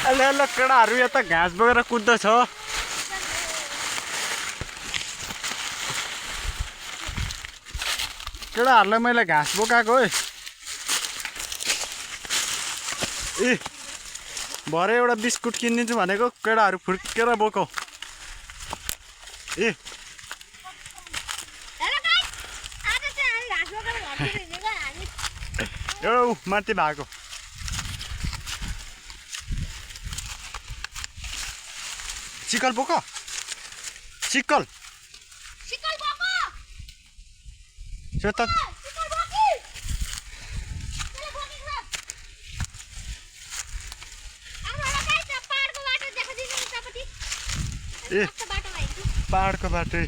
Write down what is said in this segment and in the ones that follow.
अल्ल अल्ल केटाहरू यता घाँस बोकेर कुद्दैछ। केटाहरूलाई मैले घाँस बोकाएको है। ए भरे एउटा बिस्कुट किनिदिन्छु भनेको केटाहरू फुर्केर बोकौ। ए एउटा माथि भएको चिकल बोक चिकल ए पहाडको बाटो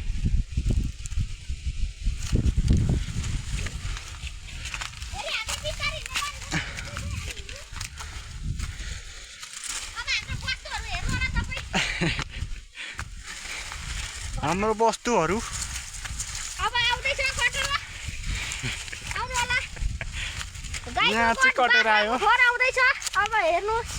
हाम्रो वस्तुहरू यहाँ चाहिँ कटेर आयो। अब हेर्नुहोस्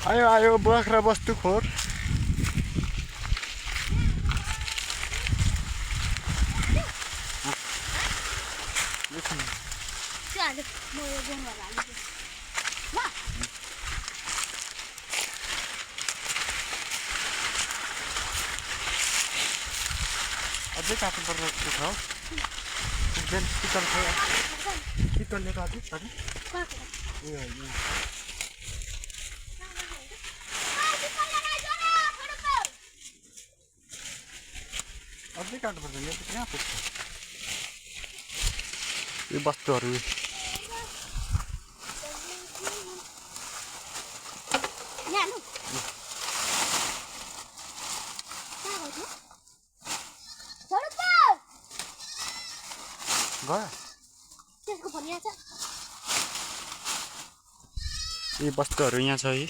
आयो आयो बाख्रा बस्तु खोर। अझै काट्नुपर्छ जस्तो छ हौ। चिकनले काट्यो अझै काट्नुपर्छ यो कहाँ पुग्छ यो वस्तुहरू। यी वस्तुहरू यहाँ छ है।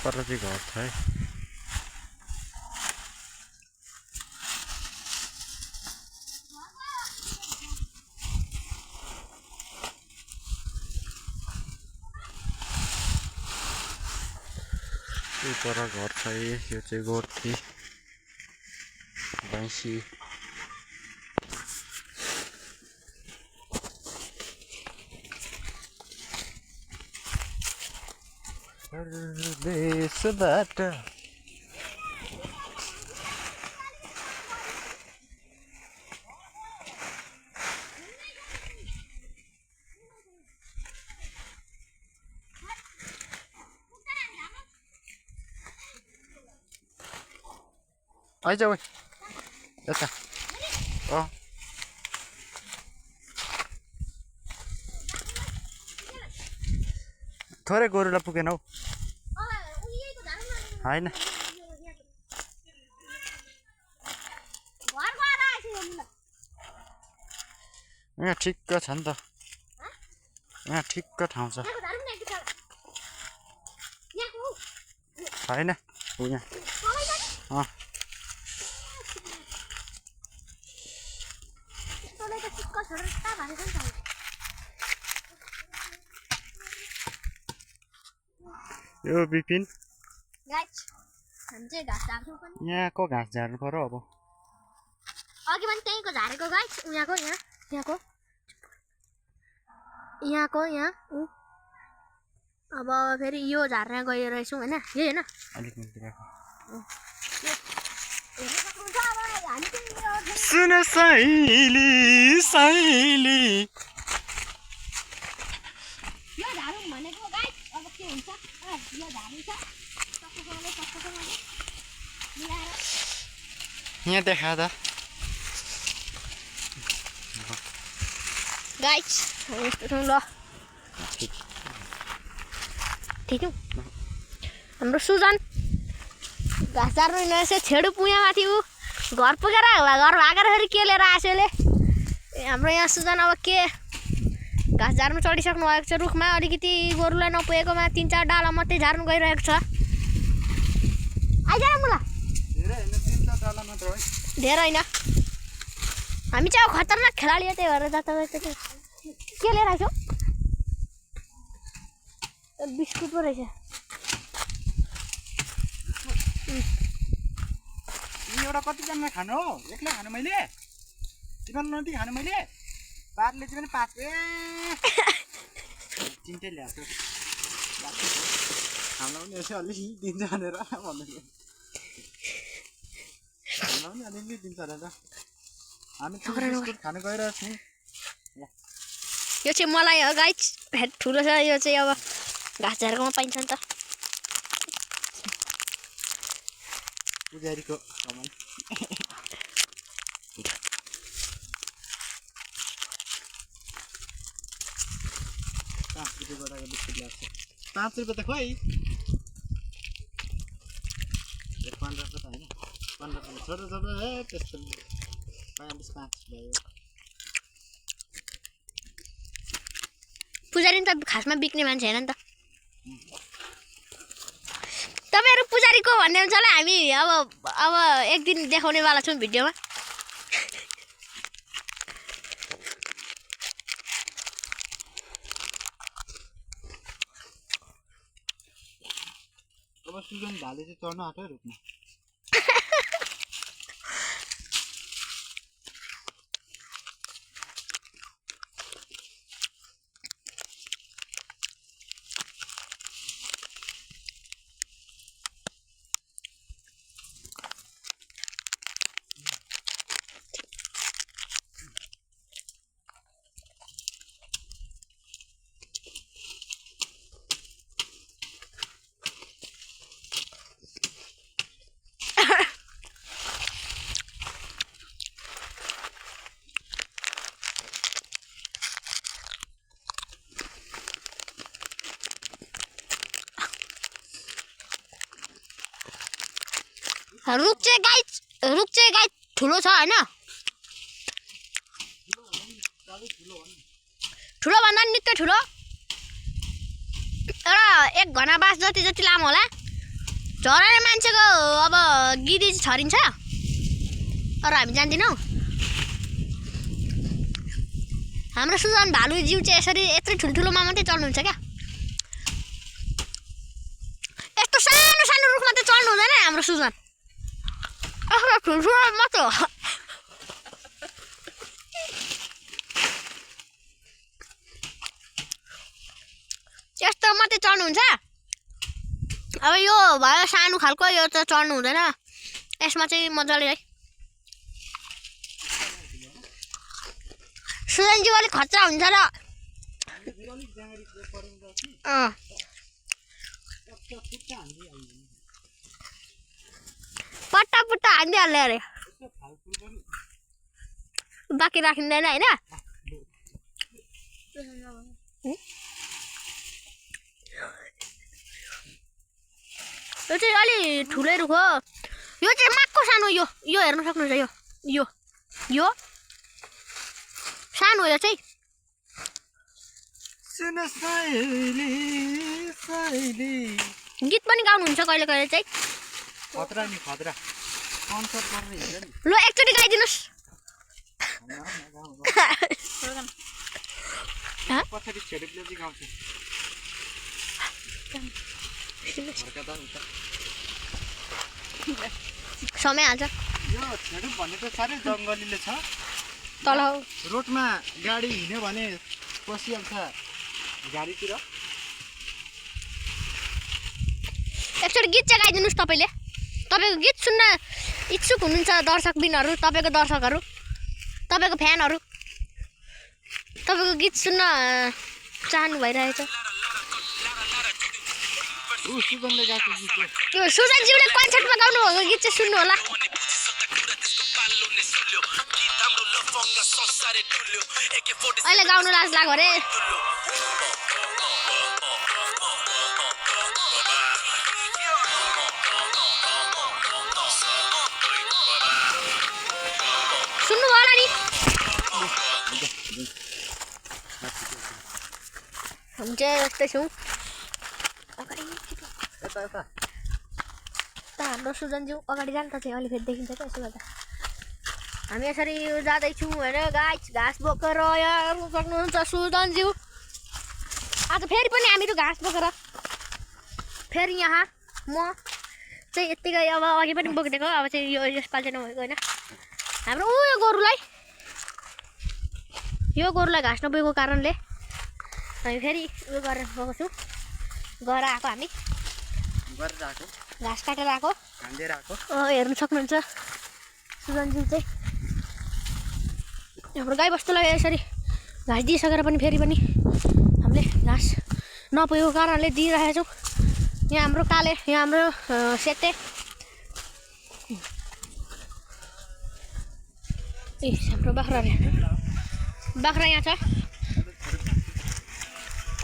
पर चाहिँ घर छ है। पर घर छ यो चाहिँ गोठी भैँसी। देशबाट आइज यता थोरै गोरुलाई पुगेन हौ होइन। यहाँ ठिक्क छ नि त यहाँ ठिक्क ठाउँ छ होइन यहाँ यो बिपिन यहाँको घाँस झार्नु पर्यो। अब अघि पनि त्यहीँको झारेको गाइस यहाँको यहाँ अब फेरि यो झार्न गयो रहेछौँ होइन यही होइन अलिक सुन साइली साइली यो झारौँ भनेको गाइस अब के हुन्छ यो झारिन्छ यहाँ देखा त गाइस यस्तो ठाउँ ल ठिक हो हाम्रो सुजन घाँस झार्नु हिँडेको छेडु पुग्यो माथि ऊ घर पुगेर घर भागेर फेरि के लिएर आएको यसले हाम्रो यहाँ सुजन अब के घाँस झार्नु चढिसक्नु भएको छ रुखमा अलिकति गोरुलाई नपुगेकोमा 3-4 डाला मात्रै झार्नु गइरहेको छ आइज मुला धेरै होइन हामी चाहिँ अब खतरनाक खेलाडी हो त्यही भएर जता के लिएर आएको बिस्कुट पो रहेछ एउटा कतिजना खानु हो एक्लै खानु मैले तिमीहरू नदी खानु मैले पारले चाहिँ पनि 5 तिनटै ल्याएको हामीलाई पनि यसो अलिक दिन्छ भनेर भन्नु हामीलाई पनि अलिअलि दिन्छ भनेर हामी बिस्कुट खानु गइरहेको छौँ यो चाहिँ मलाई हो गाइस ठुलो छ यो चाहिँ अब घाँस झारेकोमा पाइन्छ नि त पुजारीको कमाई 5 रुपियाँ गोटाको बिस्कुट लाग्छ 5 रुपियाँ त खोइ 15 रुपियाँ त होइन 15 रुपियाँ छोटो छोटो हे त्यस्तो 5 भयो पुजारी त खासमा बिक्ने मान्छे हैन नि त तपाईहरु पुजारीको भन्ने हुन्छ होला हामी अब एक दिन देखाउने वाला छौं भिडियोमा अब सुजन ढाले चाहिँ चढ्न आँट्यो रुखमा रुख चाहिँ गाई ठुलो छ हैन ठुलो भन्दा नि निकै ठुलो र एक घना बास जति लामो होला झराले मान्छेको अब गिदी छरिन्छ तर हामी जान्दिनौ हाम्रो सुजन भालु जिउ चाहिँ यसरी यत्रै ठुलठुलोमा मात्रै चढ्नुहुन्छ क्या यस्तो सानो सानो रुखमा त चढ्नु हुँदैन हाम्रो सुजन ठुल्ठुलो मात्र यस्तो मात्रै चढ्नुहुन्छ अब यो भयो सानो खालको यो त चढ्नु हुँदैन यसमा चाहिँ मजाले है सुजनजी अलिक खतरा हुन्छ र पट्टा पुट्टा हानिदिइहाल्यो अरे बाँकी राखिँदैन होइन यो चाहिँ अलि ठुलै रुख हो यो चाहिँ माक्को सानो यो हेर्न सक्नुहुन्छ यो सानो यो चाहिँ गीत पनि गाउनुहुन्छ कहिले कहिले चाहिँ खतरा नि खतरा कन्सर्ट गर्ने हुन्छ नि ल एकचोटि गाइदिनुस् पछाडि छेडुपले चाहिँ गाउँछ समय हाल्छ यो छेडुप भन्ने त साह्रै जङ्गलीले छ तल रोडमा गाडी हिँड्यो भने पसिहाल्छ गाडीतिर एकचोटि गीत चाहिँ गाइदिनुस् तपाईँले तपाईँको गीत सुन्न इच्छुक हुनुहुन्छ दर्शकबिनहरू तपाईँको दर्शकहरू तपाईँको फ्यानहरू तपाईँको गीत सुन्न चाहनु भइरहेछ सुजनले गाएको गीत सुजनज्यूले कन्सर्टमा गाउनु भएको गीत चाहिँ सुन्नु होला अहिले गाउनु लाज लाग्यो अरे सुन्नु होला नि हामी चाहिँ यस्तै छौँ अगाडि हाम्रो सुजनज्यू अगाडि जान्छ चाहिँ अलि फेरि देखिन्छ क्या यसो गर्दा हामी यसरी जाँदैछौँ होइन घाँस बोकेर यहाँ सक्नुहुन्छ सुजनज्यू आज फेरि पनि हामीहरू घाँस बोकेर फेरि यहाँ म चाहिँ यत्तिकै अब अघि पनि बोकिदिएको अब चाहिँ यो यसपालि चाहिँ नभएको होइन हाम्रो यो गोरुलाई घाँस नपुगेको कारणले हामी फेरि उयो गरेर गएको छौँ गएर आएको हामी घाँस काटेर आएको हेर्नु सक्नुहुन्छ सुजनज्यू चाहिँ हाम्रो गाईबस्तुलाई यसरी घाँस दिइसकेर पनि फेरि पनि हामीले घाँस नपुगेको कारणले दिइरहेका छौँ यहाँ हाम्रो काले यहाँ हाम्रो सेते ए हाम्रो बाख्रा यहाँ छ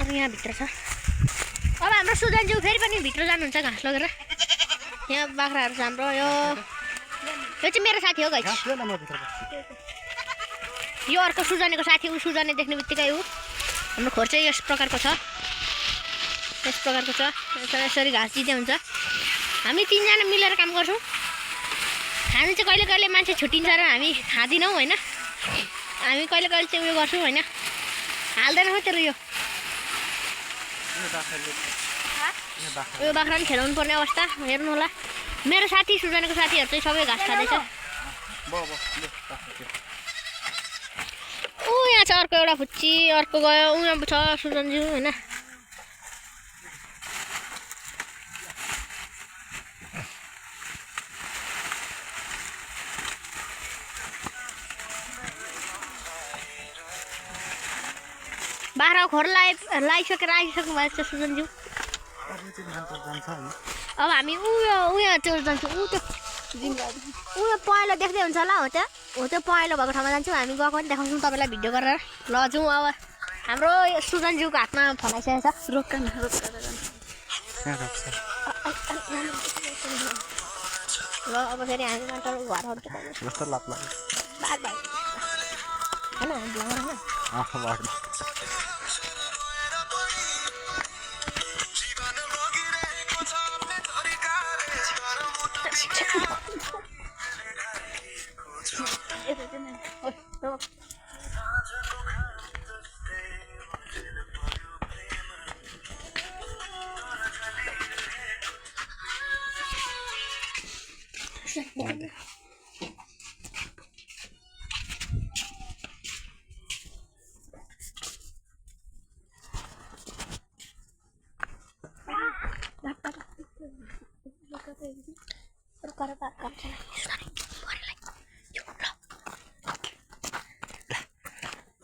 अब यहाँभित्र छ अब हाम्रो सुजनज्यू फेरि पनि भित्र जानुहुन्छ घाँस लगेर यहाँ बाख्राहरू छ हाम्रो यो चाहिँ मेरो साथी हो गाइस यो अर्को सुजनेको साथी ऊ सुजने देख्ने बित्तिकै ऊ हाम्रो खोर चाहिँ यस प्रकारको छ यसरी घाँस दिँदै हुन्छ हामी तिनजना मिलेर काम गर्छौँ हामी चाहिँ कहिले कहिले मान्छे छुट्टिन्छ र हामी खाँदैनौँ होइन हामी कहिले कहिले चाहिँ उयो गर्छौँ होइन हाल्दैन हो तेरो यो बाख्रा पनि खेलाउनु पर्ने अवस्था हेर्नु होला मेरो साथी सुजनेको साथीहरू चाहिँ सबै घाँस खाँदैछ ऊ यहाँ छ अर्को एउटा फुच्ची अर्को गयो उहाँ छ सुजनज्यू होइन बाह्र खोर लागिसक्नु भएको छ सुजनज्यू अब हामी उयो त्यो जान्छौँ उयो पहेँलो देख्दै हुन्छ होला हो त्यो पहेँलो भएको ठाउँमा जान्छौँ हामी गएको पनि देखाउँछौँ तपाईँलाई भिडियो गरेर ल जाउँ अब हाम्रो सुजनज्यूको हातमा फलाइसकेको छ रोक्का ल अब फेरि हामी घर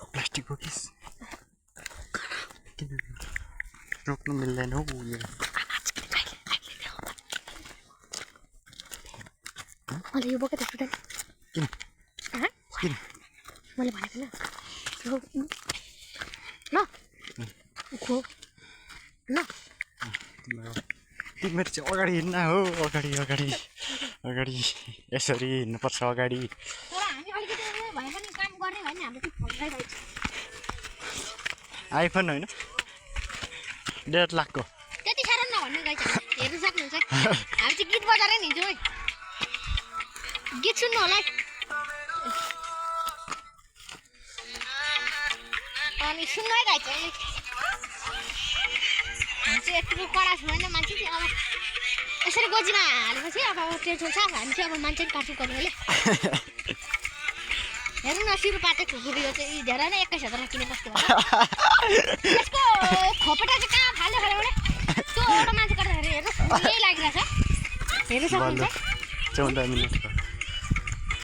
प्लास्टिक बोकिस रोक्नु मिल्दैन हौ मैले यो बोकेको सुजन किन मैले भनेको न तिमीहरू चाहिँ अगाडि हिँड्न हो अगाडि यसरी हिँड्नुपर्छ अगाडि आइफोन होइन 1.5 लाखको त्यति साह्रो नभन्नु गाइस हेर्नु सक्नुहुन्छ हामी चाहिँ गीत बजाएर नि हिँड्छौँ है गीत सुन्नु होला अनि सुन्नु है गाइस हामी चाहिँ यतिको कडा छैन मान्छे चाहिँ अब यसरी गोजीमा हालेपछि अब टेन्सन छ हामी चाहिँ अब मान्छे काट्नु पर्नेले हेर्नु न सिरुपाते खुकुरीको चाहिँ धेरै नै 21,000 किने कस्तो भयो यसको खोपटा चाहिँ कहाँ फाल्यो खरे त्यो एउटा मान्छे काट्दाखेरि हेर्नु यही लागिरहेछ हेर्नु सक्नुहुन्छ 14 मिनेट